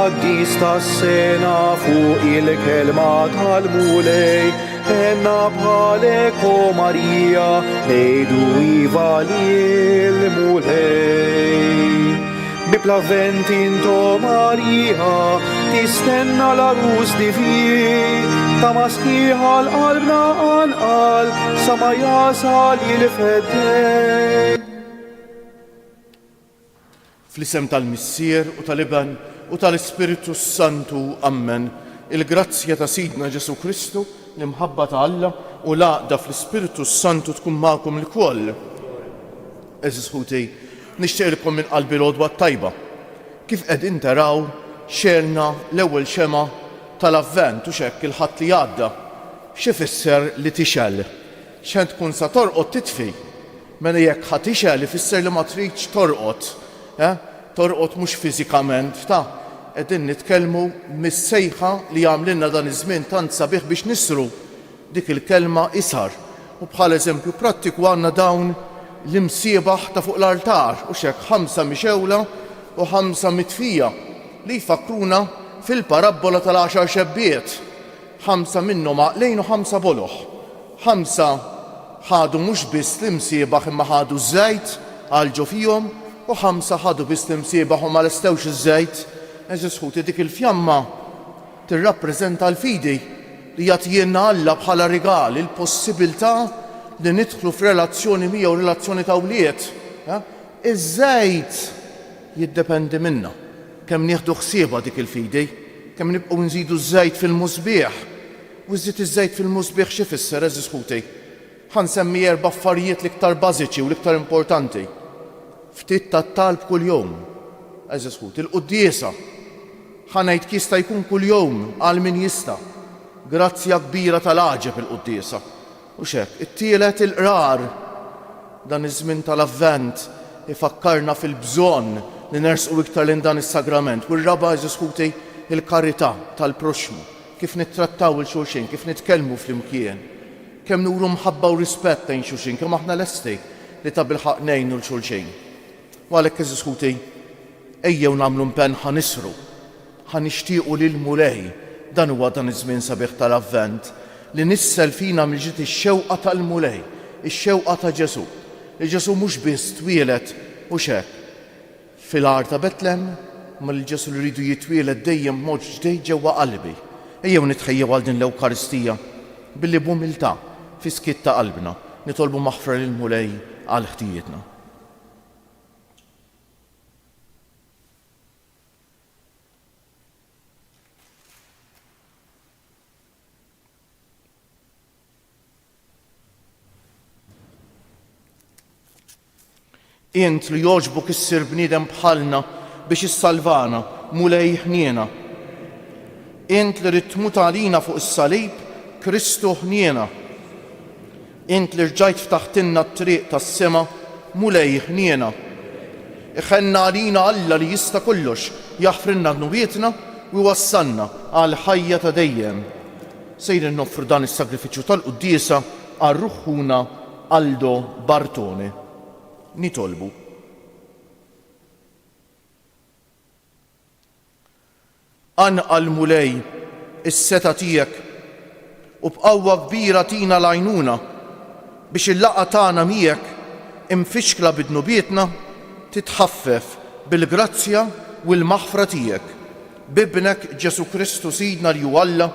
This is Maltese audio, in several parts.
Għaddis tas-sena fuq il-kelma tal-mulej, enna bħalek o Marija nejdu iva l-mulej. Biplavent into Marija tistenna l-arus divin, ta' maskiħa l-qalbna għal sa ma jasal il-feddej. Fl-isem tal-Missier u tal-Iban u tal-Ispiritu Santu, ammen. Il-grazzja ta' Sidna Ġesu Kristu, l-imħabba ta' Alla u l-għaqda fl-Ispiritu Santu tkun magħkom l-koll. Eżis ħuti, nixtieqilkom minn qalbi l-għodwa tajba. Kif qegħdin taraw xerna l-ewwel xema tal-avvent u xekk il-ħadd li għadda. X'ifisser li tixel? X'en tkun sa torqod titfi? Mela jekk ħadd tixel ifisser li ma tridx torqod. Torqod mhux fiżikament, qegħdin nitkellmu mis-sejħa li għamlilna dan iż-żmien tant sabiħ biex nisru dik il-kelma isar. U bħal eżempju prattiku għandna dawn l-imsiebaħ ta' fuq l-altar u xekk 5 mixewla u 5 mitfija li jfakkruna fil-parabola tal-10 xebbiet. 5 minnhom għaqlejn u 5 boloħ. 5 ħadu mhux biss l-imsiebaħ imma ħadu żejt għalġu fihom u 5 ħadu biss l-imsiebaħ u ma lestewx iż-żejt. Eżis ħuti dik il-fjamma tirrappreżenta l-fidi li jagħtina Alla bħala rigal il-possibilità li nidħlu f'relazzjoni miegħu relazzjoni ta' wlied. Iż-żejt jiddependi minna. Kemm nieħdu ħsiebha dik il-fidi, kemm nibqgħu nżidu ż-żejt fil-mużbieħ. U żied iż-żejt fil-mużbieħ x'ifisser eżis ħuti? Ħansemmi 4 affarijiet l-iktar bażiċi u l-iktar importanti. Ftit tat-talb kuljum. Eżis ħuti, il-quddiesa. Ħanejt jista' jkun kuljum għal min jista'. Grazzja kbira tal-għaġeb il-quddiesa. U xekk, it-tielet il-qrar. Dan iż-żmien tal-avvent ifakkarna fil-bżonn li nersqu iktar lejn dan is-sagrament. U r-raba' eżis ħuti il-karità tal-proxmu. Kif nittrattaw il-xulxin, kif nitkellmu flimkien. Kemm nuru mħabba u rispett lejn xulxin, kemm aħna lesti li ta' bilħaq ngħinu l-xulxin. U għalhekk eżis ħuti, ejjew nagħmlu impenn ħanisru, ħanixtiequ lil mulej. Dan huwa dan iż-żmien sabiħ tal-avvent li nissel fina mill-ġid ix-xewqa tal-mulej, ix-xewqa ta' Ġesu. Li Ġesu mhux biss twieled u xekk fil-ar ta' Betlem, ma li Ġesu li rridu jitwieled dejjem mod ġdejd ġewwa qalbi. Ejjew nitħejjew għal din l-Ewkaristija billi b'umiltà fi skitt ta' qalbna nitolbu maħfra lil mulej għal ħtijietna. Int li jogħġbok issir bniedem bħalna biex issalvana, mulej ħniena. Int li rid tmut għalina fuq is-salib, Kristu ħniena. Int li rġajt ftaħtilna t-triq tas-sema, mulej ħniena. Iħenna għalina Alla li jista' kollox jaħfrilna dnubietna u jwassalna għal ħajja ta' dejjem. Sejrin noffru dan is-sagrifiċċju tal-quddiesa għal ruħħuna Aldo Bartone. Nitolbu. Anqal mulej is-seta tiegħek u b'qawwa kbira tina l-għajnuna biex il-laqgħa tagħna miegħek imfixkla bidnubietna titħaffef bil-grazzja u l-maħfra tiegħek. Bibnek Ġesu Kristu Sidna li hu Alla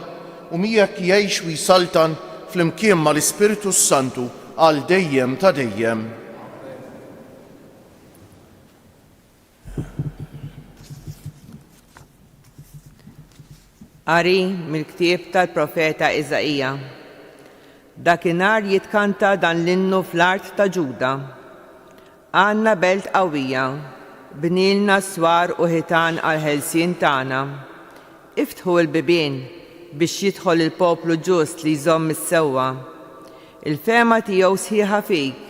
u miegħek jgħix u jsaltan flimkien mal-Ispiritu Santu għal dejjem ta' dejjem. Qari mill-ktieb tal-profeta Iżajija. Dakinhar jitkanta dan l-innu fl-art ta' Ġuda. Għandna belt qawwija, bnielna swar u ħitan għal ħelsien tagħna. Iftħu l-bibien biex jidħol il-poplu ġust li jżomm is-sewwa. Il-fema tiegħu sħiħa fik,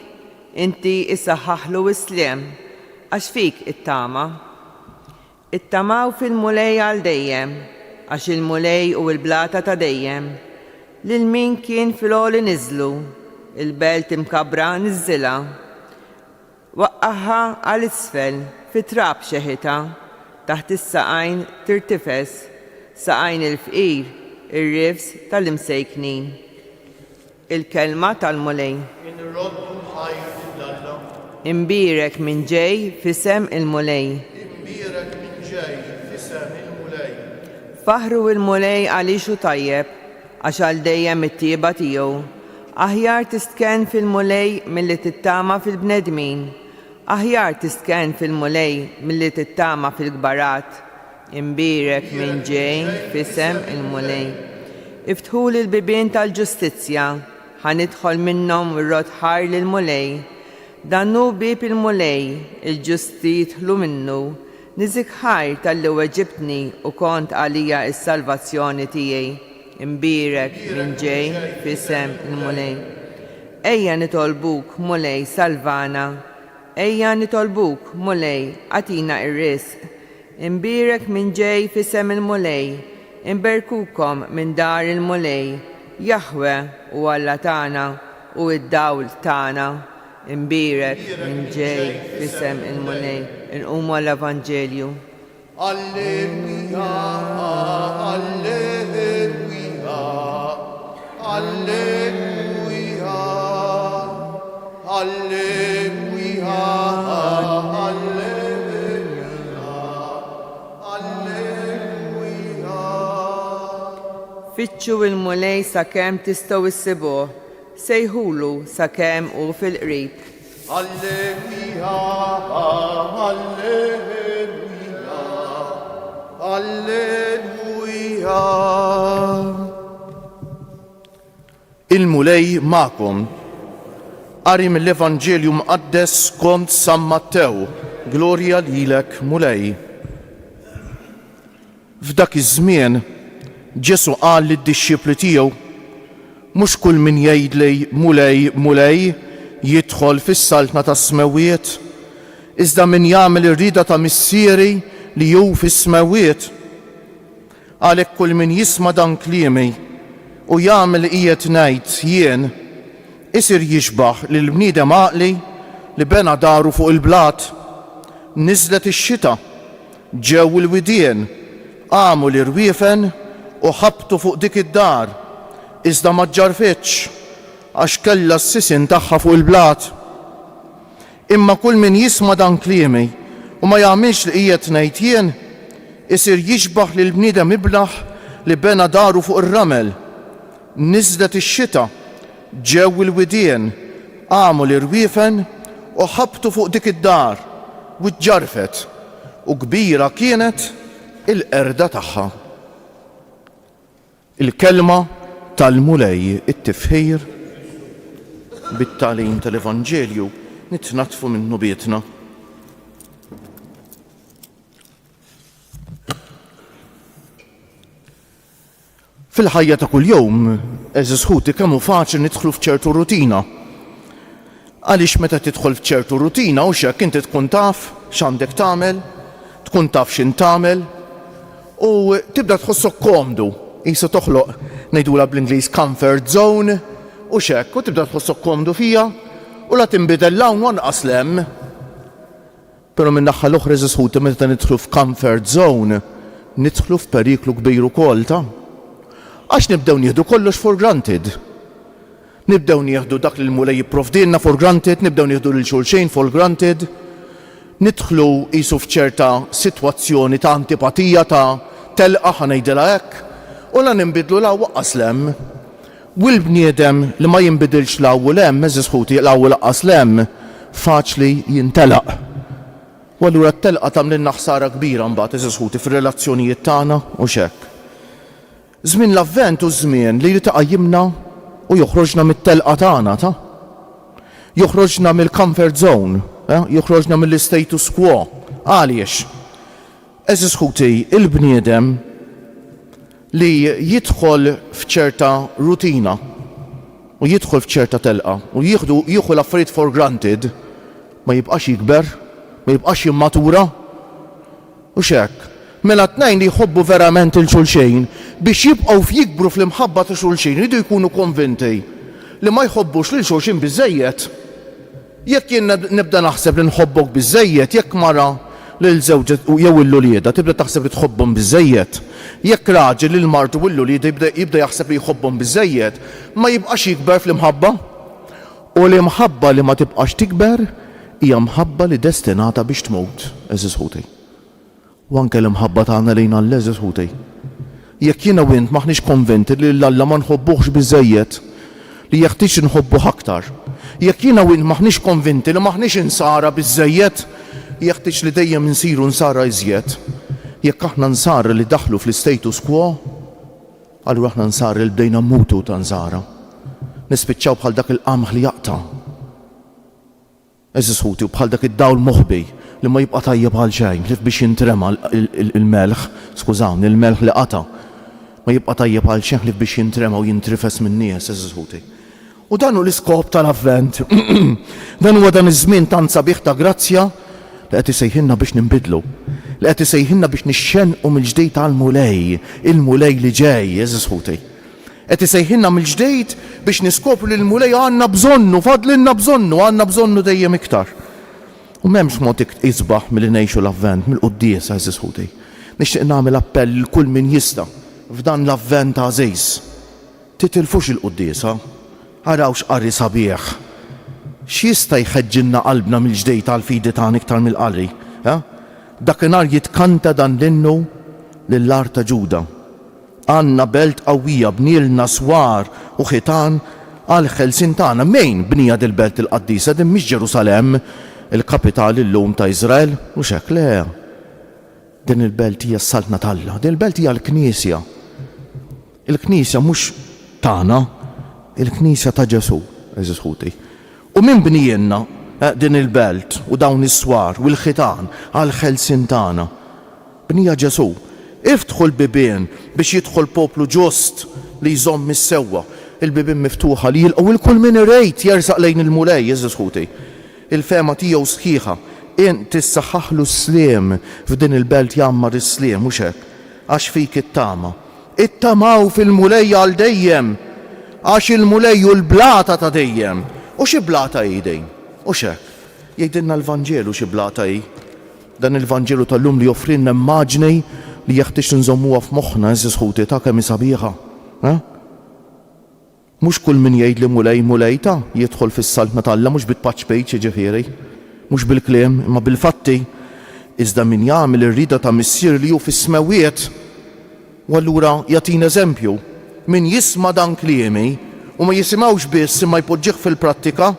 inti issaħħaħlu isliem għax fik it-tama. It-tamaw fil-mulej għal dejjem, għax il-mulej u l-blata ta' dejjem. Lil min kien fil-għoli niżlu, il-belt imkabra niżżilha. Waqqaħħa għal isfel, fit-trab xeħita, taħt is-saqajn tirtifes, saqajn il-fqir, ir-rifs tal-imsejknin. Il-kelma tal-mulej. Imbirek minn ġej fisem il-mulej. Faħru il-mulej għalixu tajjeb, għax għal dejjem it-tieba tiegħu. Aħjar tistken fil-mulej milli tittama fil-bnedmin. Aħjar tistken fil-mulej milli tittama fil-gbarat. Imbirek minn ġej fisem il-mulej. Iftħu l-bibien tal-ġustizzja, ħanidħol minnhom ir-rotħar lil-mulej. Dannu bib il-mulej, il-ġusti jidħlu minnu. Niżik ħajr tal-li weġibtni u kont għalija is-salvazzjoni tiegħi. Imbirek minn ġej fisem il-mulej. Ejja nitolbuk, mulej, salvana. Ejja nitolbuk, mulej, għatina ir-risq. Imbirek minn ġej fisem il-mulej. Imberkukom minn dar il-mulej. Jahwe u Alla tagħna u id-dawl tagħna. Imbirek minn ġej fisem il-mulej. Inqumu l-Evanġelju. Alleluja, alleluja, alleluja, alleluja, alleluja. Fittxu il-mulej sakemm tistgħu issibuh, sejħulu sakemm hu fil-qrib. Alleluja, alleluja, alleluja. Il-mulej ma'kom. Qari mill-Evanġelju mqaddes skont San Mattew. Glorja lilek, mulej. F'dak iż-żmien Ġesu qal lid-dixxipli tiegħu: mhux kull min jgħidli mulej, mulej jidħol fis-saltna tas-smewiet, iżda min jagħmel ir-rieda ta' missieri li hu fis-smewiet. Għalhekk kull min jisma' dan kliemi u jagħmel li qiegħed ngħid jien, isir jixbaħ lil bniedem għaqli li bena daru fuq il-blat. Niżlet ix-xita, ġew il-widien, għamu l-irwiefen u ħabtu fuq dik id-dar, iżda ma ġġarfitx għax kellha s-sisin tagħha fuq il-blat. Imma kull min jisma' dan kliemi u ma jagħmilx li qiegħed ngħid jien, isir jixbaħ lil bniedem iblaħ li bena daru fuq ir-ramel. Niżlet ix-xita, ġew il-widien, għamu l-irwiefen u ħabtu fuq dik id-dar u ġġarfet u kbira kienet il-qerda tagħha. Il-kelma tal-mulej, it-tifħir bit-tagħlim tal-Evanġelju nitnatfu minnu bietna. Fil-ħajja ta' kuljum, eżis ħuti kemm hu faċli nidħlu f'ċertu rutina. Għaliex meta tidħol f'ċertu rutina u x'hekk inti tkun taf x'għandek tagħmel, tkun taf x'in tagħmel u tibda tħossok komdu. Qisu toħloq ngħidula bl-Ingliż comfort zone u x'hekk u tibda tħossok komdu fija u la tinbidel l-hawn wanqas lemm. Però minn naħa l-oħra eżis ħuti meta nidħlu f'comfort zone nidħlu f'periklu kbir ukoll ta'. Għax nibdew nieħdu kollox for granted. Nibdew nieħdu dak li l-mulej jipprovdilna for granted, nibdew nieħdu lil xulxejn for granted. Nidħlu qisu f'ċerta sitwazzjoni ta' antipatija ta' telqa ħanejdilha hekk u la ninbidlu l waqqas lemm. U l-bniedem li ma jinbidilx l-ewwel hemm, eżis ħuti l-ewwel laqqas lemm, faċli jintelaq. U allura t-telqa tagħmlilna ħsara kbira mbagħad eżis ħuti fir-relazzjonijiet tagħna u x'hekk. Żmien l-avvent u żmien li jitaqajjimna u joħroġna mit-telqa tagħna ta'. Joħroġna mill-comfort zone, joħroġna mill-status quo. Għaliex? Eżis ħuti il-bniedem li jidħol f'ċerta rutina u jidħol f'ċerta telqa u jieħu l-affarijiet for granted ma jibqax jikber, ma jibqax jimmatura u x'hekk. Mela tnejn li jħobbu verament il-xulxejn biex jibqgħu jikbru fl-imħabba ta' xulxejn iridu jkunu konvinti li ma jħobbux lil xulxin biżejjed. Jekk jien nibda naħseb li nħobbok biżejjed, jekk mara lil żewġa jew il-lulieda tibda taħseb li tħobbhom biżejjed. Jekk raġel lil martu u l-lulieda jibda jaħseb li jħobbhom biżejjed, ma jibqax jikber fl-imħabba. U l-imħabba li ma tibqax tikber hija mħabba li destinata biex tmut, eżis ħutej. U anke l-imħabba tagħna lejn Alla, eżis ħutej. Jekk jiena u int maħniex konvinti li l-Alla ma nħobbuhx biżejjed, li jeħtieġ nħobbuh aktar. Jekk jiena u int maħniex konvinti li maħniex insara biżejjed, jeħtieġ li dejjem insiru nsara iżjed. Jekk aħna nsara li daħlu fl-status quo, allura aħna nsara li bdejna mmutu ta' nsara. Nispiċċaw bħal dak il-qamħ li jaqta'. Eżis ħuti, u bħal dak id-dawl moħbi li ma jibqa' tajjeb bħal xejn, li biex jintrema il-melħ, skużawni, il-melħ li qata' ma jibqa' tajjeb bħal xejn li biex jintrema u jintrifes min-nies, eżis ħuti. U dan hu l-iskop tal-avvent. Dan huwa dan iż-żmien tant sabiħ ta' grazzja li qed isejħilna biex ninbidlu, li qed isejħilna biex nixxenqu mill-ġdejt għall-mulej, il-mulej li ġej, eżis ħuti. Qed isejħilna mill-ġdejt biex niskopru li l-mulej għandna bżonnu, fadlilna bżonnu, għandna bżonnu dejjem iktar. U m'hemmx mod isbaħ milli ngħixu l-avvent mill-quddies eżis ħuti. Nixtieq nagħmel appell lil kull min jista' f'dan l-avvent għażiż. Titilfux il-quddies, araw x'qari sabiħ. X'jista' jħeġġilna qalbna mill-ġdejt għall-fidi tagħna iktar mill-qari, Dakinhar jitkanta dan l-innu lill-art ta' Ġuda. Għandna belt qawwija bnielna swar u ħitan għal ħelsin tagħna. Mejn bnija dil-belt il-qaddisa din mhix Ġerusalemm, il-kapitali llum ta' Iżrael, u x'hekk le. Din il-belt hija s-saltna tal-Alla, din il-belt hija l-Knisja. Il-Knisja mhux tagħna, il-Knisja ta' Ġesu, eżis ħuti. U min bnijenna din il-belt u dawn is-swar u l-ħitan għal ħelsin tagħna? Bnija Ġesu. Iftħu l-bibien biex jidħol poplu ġust li jżomm mis-sewwa. Il-bibien miftuħa li jilqgħu il-kull min irejt jersaq lejn il-mulej, eżis ħuti. Il-fema tiegħu sħiħa, int tissaħħaħlu s-sliem f'din il-belt jammar is-sliem mhux hekk, għax fik it-tama. Ittamaw fil-mulej għal dejjem, għax il-mulej u l-blata ta' dejjem. U xi blata hi dejn? U x'hekk? Jgħidilna l-Vanġelu xi blata hi. Dan il-Vanġelu tal-lum li joffrilna immaġni li jeħtieġ nżommuha f'moħħna eżis ħuti ta' kemm sabiħa. Mhux kull min jgħid li mulejta jidħol fis-saltna tal-Alla mhux bit-patch page ġifieri, mhux bil-kliem imma bil-fatti. Iżda min jagħmel ir-rida ta' missier li hu fis-smewiet. U allura jagħtina eżempju, min jisma' dan kliemi u ma jisimgħux biss imma jpoġġih fil-prattika,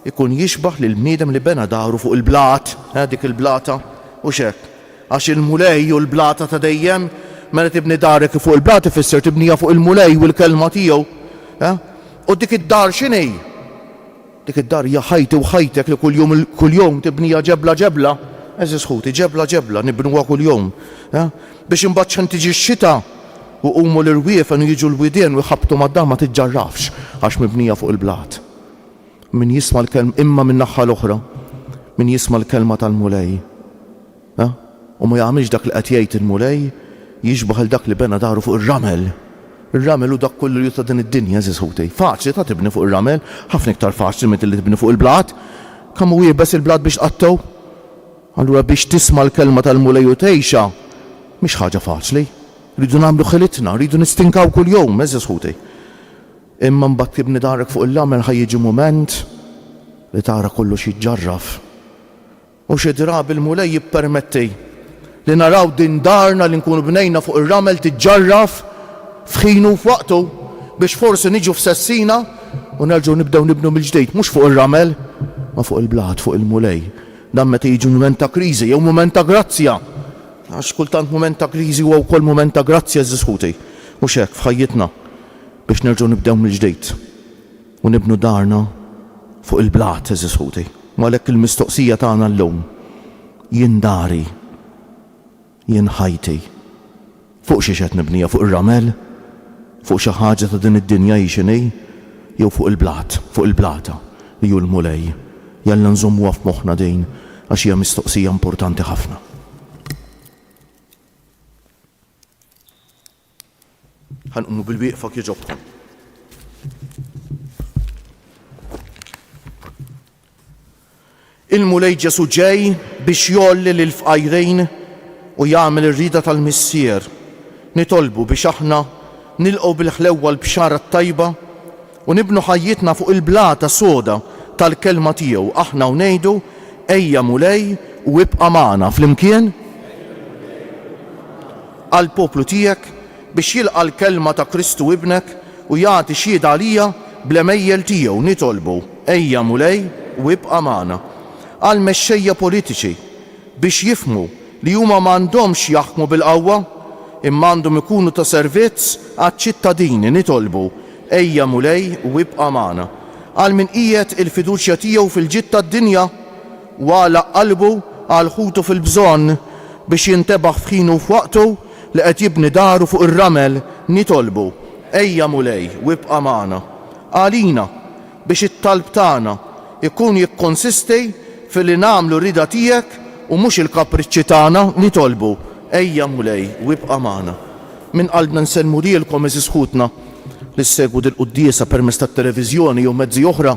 ikun jixbaħ lil bniedem li bena daru fuq il-blat, dik il-blata, u x'hekk. Għax il-mulej u l-blata ta' dejjem, meta tibni darek fuq il-blat ifisser tibnija fuq il-mulej u l-kelma tiegħu. U dik id-dar x'inhi? Dik id-dar hija ħajti u ħajtek li kuljum tibnija ġebla, eżis ħuti, ġebla, nibnuha kuljum. Biex imbagħad x'in tiġi x-xita u qumu l-irwiefen u jiġu l-widien u jħabbtu mad-dar ma tiġġarrafx għax mibnija fuq il-blat. Min jisma' l-kelma imma min naħa l-oħra, min jisma' l-kelma tal-mulej. U ma jagħmilx dak li qed jgħid il-mulej, jiġbaħ il dak li bena daru fuq ir-ramel. Ir-ramel u dak kollu li ta' din id-dinja eżis ħuti. Faċli ta' tibni fuq ir-ramel, ħafna iktar faċli minn li tibni fuq il-blat. Kemm hu jiebes il-blat biex tqattaw? Allura biex tisma' l-kelma tal-mulej u tgħixha mhix ħaġa faċli. Rridu nagħmlu ħilitna, rridu nistinkaw kuljum, eżis ħuti. Imma mbagħad tibni darek fuq il-ramel ħajjiġi mument li tara kollox jiġġarraf. U xi drabi il-mulej jippermetti li naraw din darna li nkunu bnejna fuq ir-ramel tiġġarraf f'ħinu f'waqtu biex forsi niġu f'sessina u nerġgħu nibdew nibnu mill-ġdid mhux fuq ir-ramel ma fuq il-blat, fuq il-mulej. Dan meta jiġu mument ta' kriżi jew mument ta' grazzja. Għax kultant mument ta' kriżi huwa wkoll mument ta' grazzja eżis ħuti. Mhux hekk f'ħajjitna biex nerġgħu nibdew mill-ġdid u nibnu darna fuq il-blat eżis ħuti. Malek il-mistoqsija tagħna llum jien dari, jien ħajti. Fuq xi qed nibnija fuq ir-ramel, fuq xi ħaġa ta' din id-dinja x'inhi, jew fuq il-blat, fuq il-blata li hu l-mulej. Jalla nżommuha f'moħħna din għax hija mistoqsija importanti ħafna. Ħanqumu bil-wieqfa kieġobkom. Il-mulej Ġesu ġej biex jolli l-fqajrejn u jagħmel ir-rida tal-Missier. Nitolbu biex aħna nilqgħu bil-ħlewwa l-bxara tajba u nibnu ħajjitna fuq il-blata soda tal-kelma tiegħu aħna u ngħidu ejja mulej u ibqa' magħna flimkien għall poplu tiegħek biex jilqa' l-kelma ta' Kristu ibnek u jagħti xhieda għalija bl-emejjel tiegħu. Nitolbu ejja mulej u ibqa' magħna għall mexxejja politiċi biex jifhmu li huma m'għandhomx jaħkmu bil-qawwa imma għandhom ikunu ta' servizz għaċ-ċittadini. Nitolbu ejja mulej u ibqa' magħna għal min qiegħed il-fiduċja tiegħu fil-ġid tad-dinja u għalaq qalbu għal ħutu fil-bżonn biex jintebaħ f'ħinu f'waqtu li qed jibni daru fuq ir-ramel. Nitolbu ejja mulej u ibqa' magħna għalina biex it-talb tagħna ikun jikkonsisti fil-li nagħmlu rida tiegħek u mhux il-kapriċċi tagħna. Nitolbu ejja mulej u ibqa' magħna. Min qalbna nsellmu lilkom eżis ħutna li ssegwu dil-quddiesa permezz tat-televiżjoni jew mezzi oħra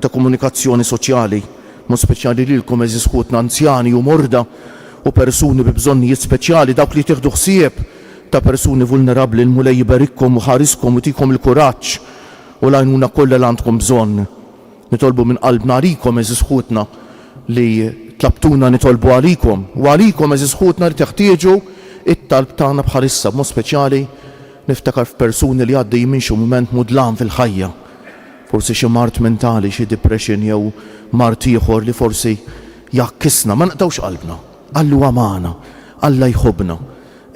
ta' komunikazzjoni soċjali, mod speċjali lilkom eżis ħutna anzjani u morda u persuni bi bżonnijiet speċjali, dawk li tieħdu ħsieb ta' persuni vulnerabbli. L-mulej jibarikkom u ħariskom u tikom il-kuraġġ u l-għajnuna kollha li għandkom bżonn. Nitolbu minn qalbna għalikom eżis ħutna li tlabtuna nitolbu għalikom u għalikom eżis ħutna li teħtieġu it-talb tagħna bħalissa b'mod speċjali niftakar f'persuni li għaddej minn xi mument mudlan fil-ħajja, forsi xi mart mentali, xi depression jew mart ieħor li forsi jakkisna. Ma naqtawx qalbna, Allu għamana, Alla jħobna,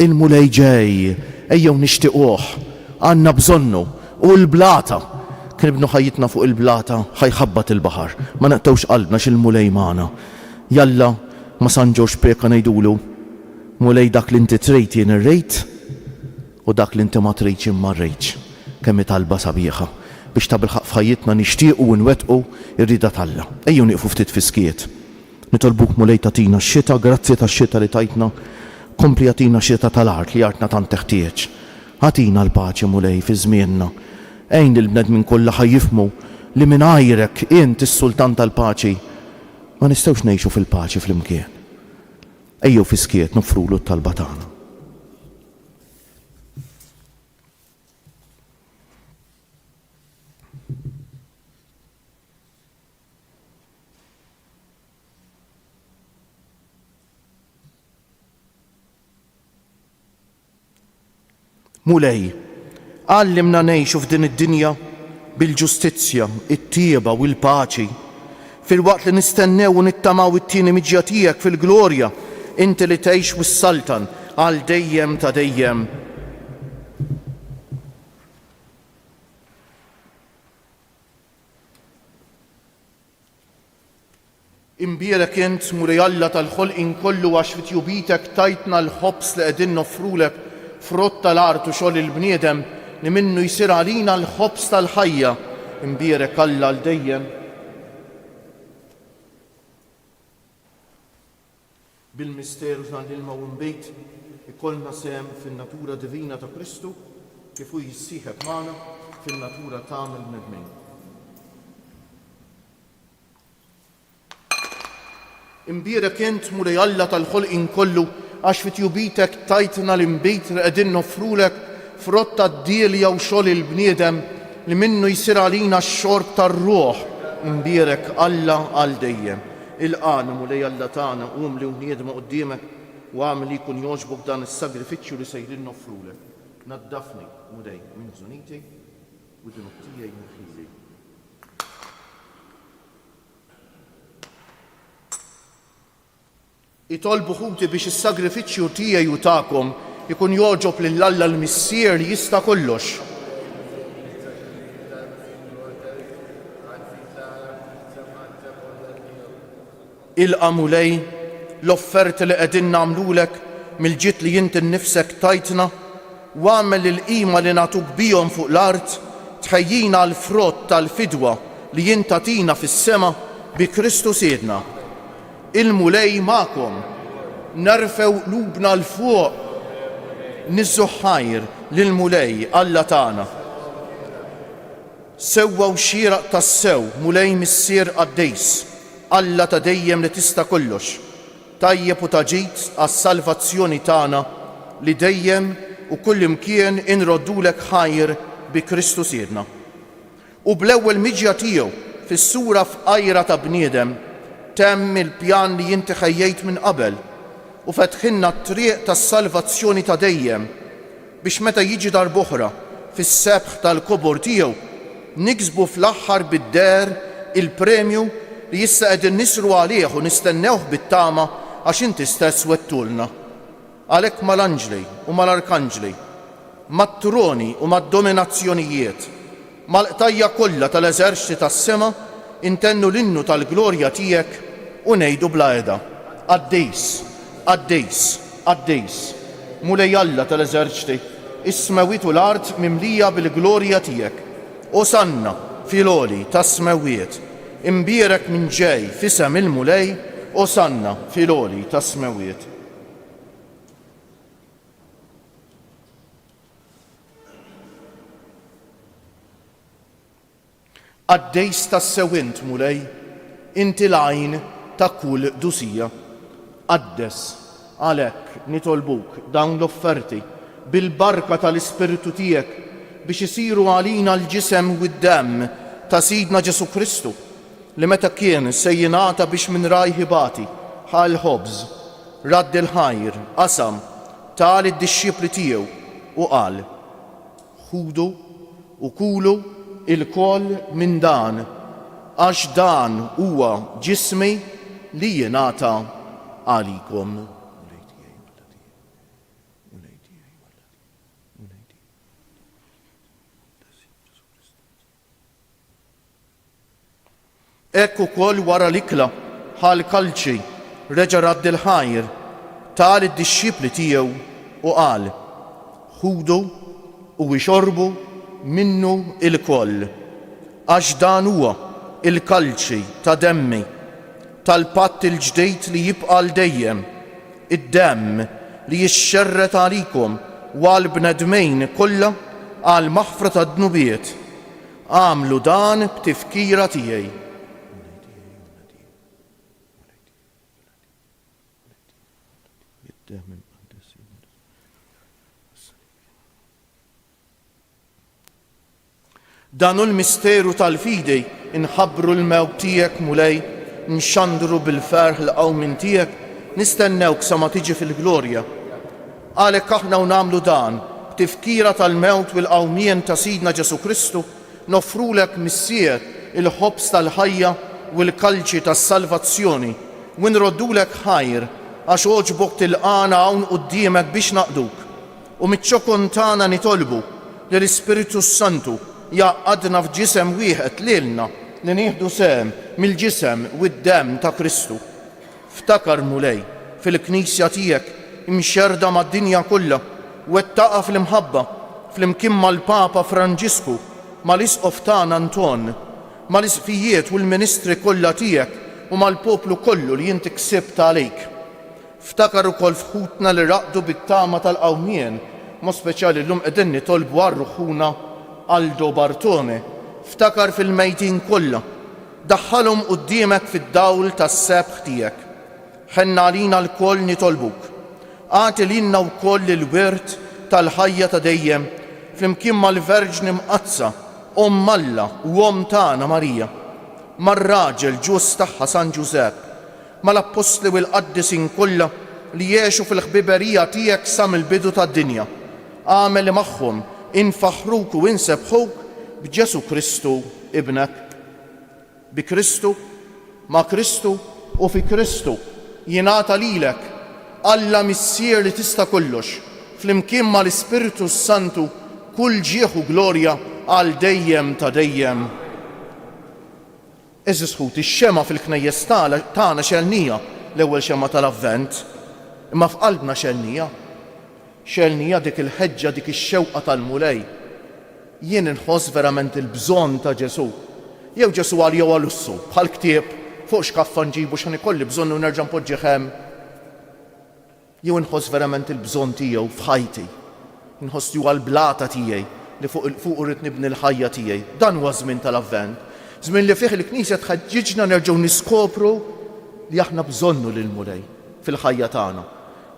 il-mulej ġej, ejjew nixtiequh, għandna bżonnu u l-blata kien ibnu ħajjitna fuq il-blata ħajħabbat il-baħar. Ma naqtawx qalbna x'il-mulej magħna. Jalla ma San Ġorġ Preka ngħidulu mulej dak li inti trid jien irrejt u dak li inti ma tridx imma rrejtx. Kemm talba sabiħa biex ta' bilħaq f'ħajjitna nixtiequ u nwettqu ir-rida talla. Ejjew nieqfu ftit fiskiet. Nitolbuk mulej tatina x-xita, grazzi tax-xita li tajtna, kompli jatina xita tal-art li artna tant teħtieġ. Ħatina l-paċi mulej fi żmienna. Ejn il-bnedmin kollha ħajjifmu li mingħajrek int is-sultan tal-paċi ma nistgħux ngħixu fil-paċi flimkien. Ejjew fiskiet nofrulu t-talba tagħna. Mulej, għallimna ngħixu f'din id-dinja bil-ġustizzja, it-tieba u l-paċi. Fil-waqt li nistennew u nittamaw it-tieni miġja tiegħek fil-glorja, inti li tgħix wis-saltan għal dejjem ta' dejjem. Imbierek int mulej Alla tal-ħolqien kollu għax fit-tjubitek tajtna l-ħobs li qegħdin noffrulek frott tal-art u xogħol il-bniedem li minnu jsir għalina l-ħobs tal-ħajja. Imbierek Alla l-dejjem. Bil-misteru tal-ilma u mbejt ikollna sehem fin-natura divina ta' Kristu kif hu jissieħeb magħna fin-natura tagħna l-bnedmin. Imbierek int mulej Alla tal-ħolqien kollu għax fit-tjubitek tajtna l-imbejt li qegħdin noffrulek frott tad-dielja u xogħol il-bniedem li minnu jsir għalina x-xorb tar-ruħ. Imbierek Alla għal dejjem. Il-qana mulej Alla tagħna qum li wniedma quddiemek u għamel li jkun jogħġbok dan is-sagrifiċċju li sejrin noffrulek. Naddafni mulej minn żuniti u din tiegħi minn ħili. Itolbu ħuti biex is-sagrifiċċju tiegħi u tagħkom ikun jogħġob lil Alla l-Missier li jista' kollox. Ilqa' mulej l-offerti li qegħdin nagħmlulek mill-ġid li inti nnifsek tajtna u għamel il-qima li nagħtuk bihom fuq l-art tħejjina l-frott tal-fidwa li jint tagħtina fis-sema bi Kristu Siedna. Il-mulej magħkom, narfew qlubna l-fuq, niżżu ħajr lill-mulej Alla tagħna. Sewwa u xieraq tas-sew mulej missier qaddejs, Alla ta' dejjem li tista' kollox. tajjeb u taġid għas-salvazzjoni tagħna li dejjem u kull imkien inroddulek ħajr bi Kristu Siedna. U bl-ewwel miġja tiegħu fis-sura f'qajra ta' bniedem temm il-pjan li inti ħejjejt minn qabel u fetħilna t-triq tas-salvazzjoni ta' dejjem biex meta jiġi darb'oħra fis-sebħ tal-qubur tiegħu niksbu fl-aħħar bid-der il-premju li issa qegħdin nisru għalih u nistennewh bit-tama għax inti stess wettulna. Għalhekk mal-anġli u mal-arkanġli, mat-troni u mad-dominazzjonijiet, mal-qtajja kollha tal-eżerċiti tas-sema intennu l-innu tal-glorja tiegħek u ngħidu bla qiegħda: Qaddejs, qaddejs, qaddejs, mulej Alla tal-eżerċiti, is-smawiet u l-art mimlija bil-glorja tiegħek. Osanna fil-għoli tas-smawiet, imbierek minn ġej fisem il-mulej, osanna fil-għoli tas-smawiet. Qaddejs tas-sewint mulej, inti l-għajn ta' kull dusija. Qaddes għalhekk nitolbuk dawn l-offerti bil-barka tal-Ispiritu tiegħek biex isiru għalina l-ġisem u d-demm ta' Sidna Ġesu Kristu li meta kien se jingħata biex minn rajħibati ħal ħobż, radd il-ħajr, qasam, tal id-dixxipli tiegħu u qal: ħudu u kulu il-koll minn dan, għax dan huwa ġismi li jingħata għalikom. Ekk ukoll wara l-ikla ħal kalċi reġa' radd il-ħajr tal id-dixxipli tiegħu u qal: ħudu u ixorbu minnu il-koll, għax dan huwa il-kalċi ta' demmi tal-patt il-ġdejt li jibqa' l-dejjem, id-demm li jixxerret għalikom u għal bnedmejn kollha għal maħfra tad-dnubiet. Għamlu dan b'tifkira tiegħi. Danu l-misteru tal-fidej inħabbru l-mewt tiegħek mulej, nxandru bil-ferħ l-qawmin tiegħek, nistennewk sa ma tiġi fil-glorja. Għalhekk aħna u nagħmlu dan b'tifkira tal-mewt u l-qawmien ta' Sidna Ġesu Kristu, nofrulek missier il-ħobs tal-ħajja u l-kalċi tas-salvazzjoni u nroddulek ħajr għax oġbok tilqana hawn quddiemek biex naqduk. U miċ-ċokon tagħna nitolbu li l-Ispiritu Santu jaqadna f'ġisem wieħed lilna li nieħdu sehem mill-ġisem u d-demm ta' Kristu. Ftakar mulej fil-Knisja tiegħek imxerda mad-dinja kollha u wettaqa fl-imħabba fl-imkien mal-Papa Franġisku, mal-Isqof tagħna Anton, mal-isfijiet u l-ministri kollha tiegħek u mal-poplu kollu li inti ksibt għalejk. Ftakar ukoll fħutna li raqdu bit-tama tal-qawmien, mo speċjali llum qegħdin nitolbu għar-ruħuna Aldo Bartone. Ftakar fil-mejtin kollha, daħħalhom quddiemek fid-dawl tas-sebħ tiegħek. Ħenna għalina l-koll nitolbuk. Għati lilna wkoll il-wirt tal-ħajja ta' dejjem flimkien mal-Verġni Mqazza, Alla u tagħna Marija, mar-raġel ġus tagħha San Ġusepp, mal-Apostli u l-Qaddisin kollha li jgħixu fil-ħbiberija tiegħek sa mill-bidu tad-dinja. Għamel magħhom infaħruk u insebħuk b'Ġesu Kristu ibnek. Bi Kristu, ma' Kristu u fi Kristu jingħata lilek Alla missier li tista' kollox, flimkien mal-Ispiritu Santu kull ġieħ u glorja għal dejjem ta' dejjem. Eżis ħut, ix-xema fil-knejjes tagħna xelnija l-ewwel xema tal-Avvent, imma f'qalbna xelnija dik il-ħeġġa, dik ix-xewqa tal-mulej. Jien inħoss verament il-bżonn ta' Ġesu. Jew Ġesu għal jew għal-ussu, bħal ktieb fuq x'kaffa nġibu x'ħan ikolli bżonn u nerġa' npoġġi hemm. Jew inħoss verament il-bżonn tiegħu f'ħajti. Inħoss ju għall-blata tiegħi li fuq urid nibni l-ħajja tiegħi. Dan huwa żmien tal-Avvent. Żmien li fih il-Knisja tħeġġiġna nerġgħu niskopru li aħna bżonnu lil mulej. fil-ħajja tagħna.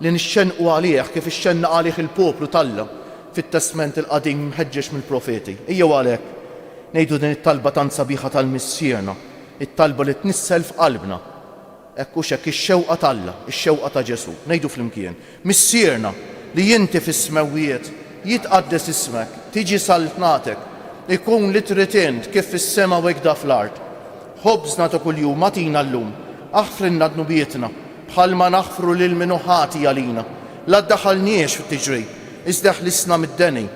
Li nixxenqu għalih kif ixxenna għalih il-poplu Talla fit-Testament il-qadim mħeġġeġ mill-profeti. Ejjew għalhekk ngħidu din it-talba tant sabiħa tal-missierna, it-talba li tnissel f'qalbna. Hekk hux hekk ix-xewqa Talla, ix-xewqa ta' Ġesu. Ngħidu flimkien: Missierna li inti fis-smewwiet jitqaddes ismek, tiġi saltnatek, ikun li trid int kif fis-sema u hekk fl-art. Ħobżna ta' kuljum atina llum, aħfrilna dnubietna bħalma naħfru lil min ħati għalina. La ddaħħalniex fit-tiġrib, iżda ħlisna mid-deni.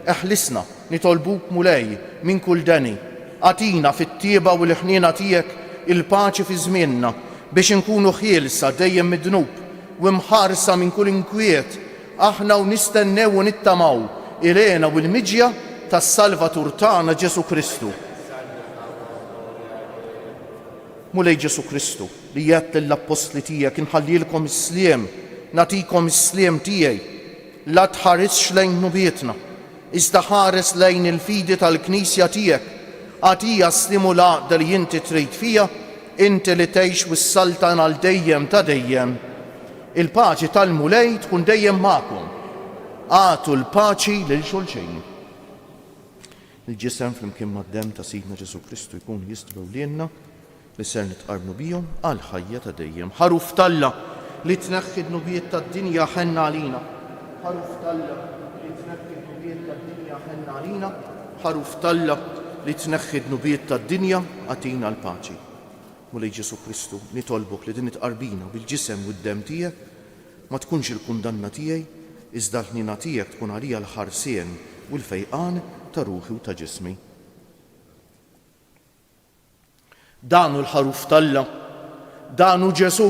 Eħlisna nitolbuk mulej minn kull deni. Atina fit-tieba u l-ħniena tiegħek il-paċi fi żmienna biex inkunu ħielsa dejjem mid-dnub u mħarsa minn kull inkwiet. Aħna u nistennew u nittamaw ilena u l-miġja tas-Salvatur tagħna Ġesu Kristu. Mulej Ġesu Kristu li jgħid lill-apostli tiegħek inħallilkom is-sliem, nagħtikom is-sliem tiegħi. La tħaresx lejn nubietna, iżda ħares lejn il-fidi tal-Knisja tiegħek. Għatija s-slimu l-għaqda li inti trid fija, inti li tgħix wis-saltan għal dejjem ta' dejjem. Il-paċi tal-mulej tkun dejjem magħkom. Għatu l-paċi lil xulxejn. Il-ġisem flimkien mad-dem ta' Sidna Ġesu Kristu jkun jistbew lilna li ser nitqarbu bihom għal ħajja ta' dejjem. Ħaruf Talla li tneħħi d-nubiet tad-dinja ħenna għalina. Ħaruf Talla li tneħħi d-nubiet tad-dinja ħenna għalina. Ħaruf Talla li tneħħi d-nubiet tad-dinja għatina l-paċi. Mulej Ġesu Kristu nitolbok li din itqarbina bil-ġisem u d-dem tiegħek ma tkunx il-kundanna tiegħi, iżda l-ħnina tiegħek tkun għalija l-ħarsien u l-fejqan ta' ruħi u ta' ġismi. Danu l-ħaruf Talla, danu Ġesu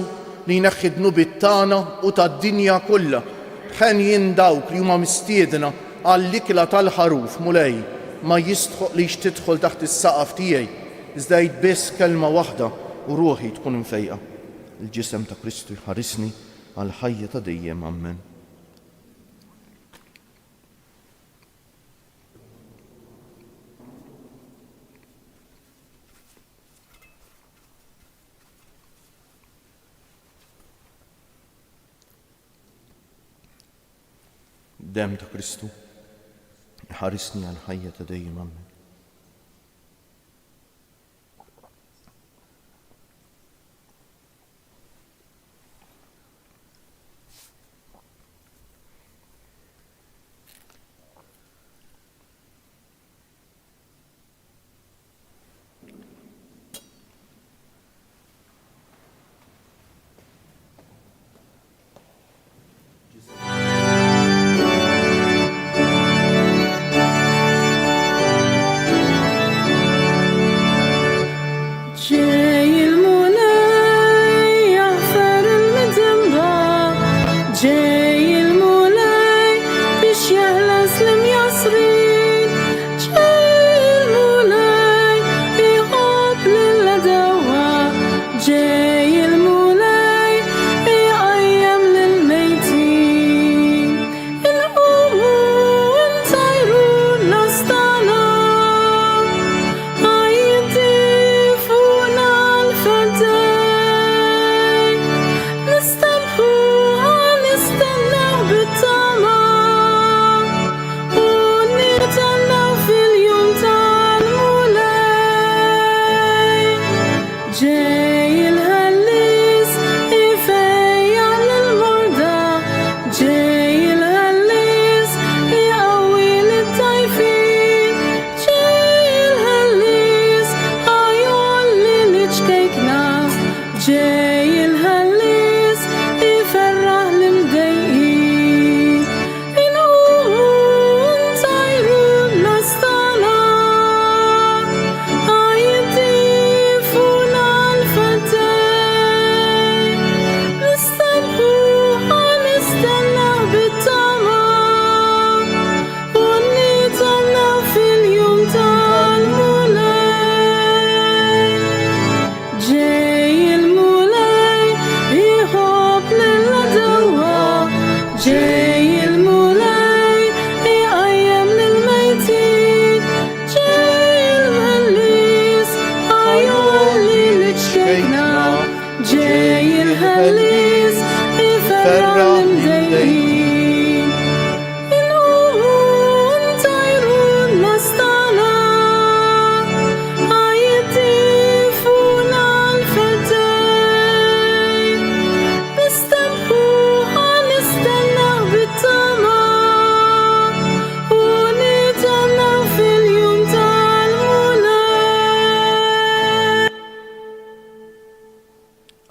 li jneħħi d-nubiet tagħna u tad-dinja kollha. Ħen jien dawk li huma mistiedna għall-ikla tal-ħaruf mulej ma jistħoqlix tidħol taħt is-saqaf tiegħi, iżda jgħid biss kelma waħda u ruħi tkun imfejqa. Il-ġisem ta' Kristu jħarisni għal ħajja ta' dejjem. Amen. Dem ta' Kristu jħarisni għal ħajja ta' dejjem. Amen. Ġej il-mulej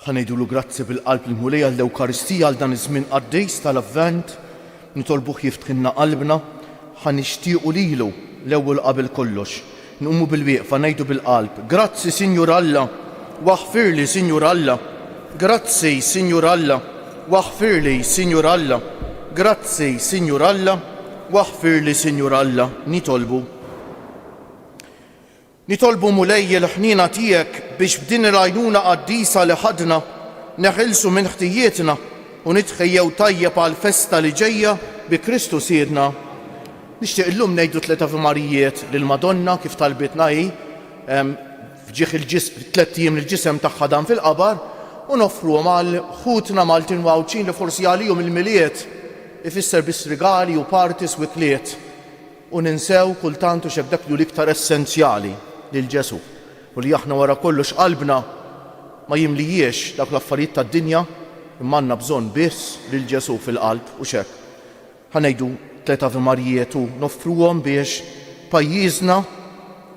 ħanejdulu grazzi bil-qalb il-mulej għall-Ewkaristija għal dan iż-żmien qaddejs tal-Avvent, nitolbuh jiftħilna qalbna, ħanixtiequ lilu l-ewwel qabel kollox. Nqumu bil-wieqfa ngħidu bil-qalb, grazzi Sinjur Alla, waħfirli Sinjur Alla, grazzi Sinjur Alla, waħfirli Sinjur Alla, grazzi Sinjur Alla, waħfirli Sinjur Alla. Nitolbu mulej il-ħnina tiegħek biex b'din il-għajnuna qaddisa li ħadna neħilsu minn ħtijietna u nitħejjew tajjeb għal festa li ġejja bi Kristu Siedna. Nixtieq illum ngħidu 3 Ave Marijiet lil Madonna kif talbitna hi fġieħ il-3 ijiem il-ġisem tagħha dan fil-qabar u nofruhom għal ħutna Maltin Wawċin li forsi għalihom il-miliet ifisser biss rigali u partis u kliet u ninsew kultant u x'hekk dak li l-iktar essenzjali lil Ġesu u li aħna wara kollox qalbna ma jimlijiex dak l-affarijiet tad-dinja imma għandna bżonn biss lil Ġesu fil-qalb u x'hekk. Ħanejdu 3 Ave Marijiet u nofruhom biex pajjiżna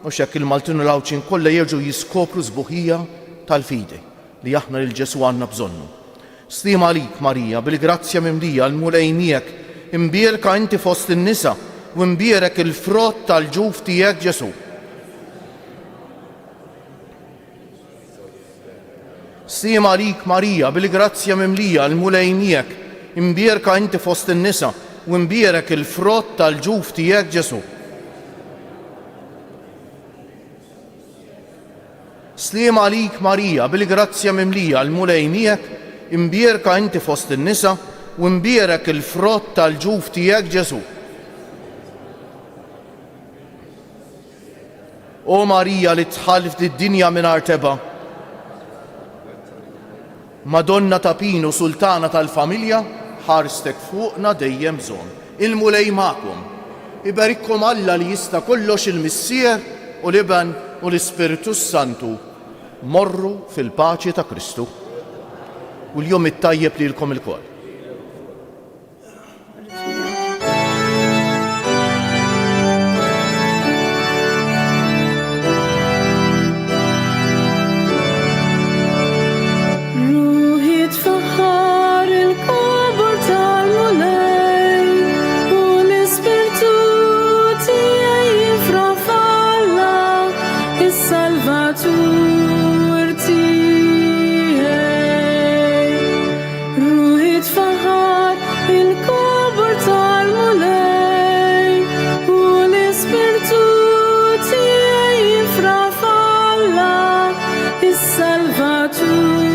u x'hekk il-Maltin u l-Wawċin kollha jerġgħu jiskopru sbuħija tal-fidi li aħna lil Ġesu għandna bżonnu. Stima għalik Marija, bil-grazzja mimlija l-mulej miegħek, imbierka inti fost in-nisa u imbierek il-frott tal-ġuf tiegħek Ġesu. Stima għalik Marija, bil-grazzja mimlija l-mulej miegħek, imbierka inti fost in-nisa u imbierek il-frott tal-ġuf tiegħek Ġesu. Stima għalik Marija, bil-grazzja mimlija l-mulej miegħek, imbierka inti fost in-nisa u imbierek il-frott tal-ġuf tiegħek Ġesu. O Marija li tħalf d-dinja mingħajr teba, Madonna ta' Pinu, Sultana tal-familja, ħarstek fuqna dejjem bżonn. Il-mulej magħkom. Ibarikkom Alla li jista' kollox il-Missier u l-Iben u l-Ispiritu Santu. Morru fil-paċi ta' Kristu. U l-jum it-tajjeb lilkom il-koll. Salvatur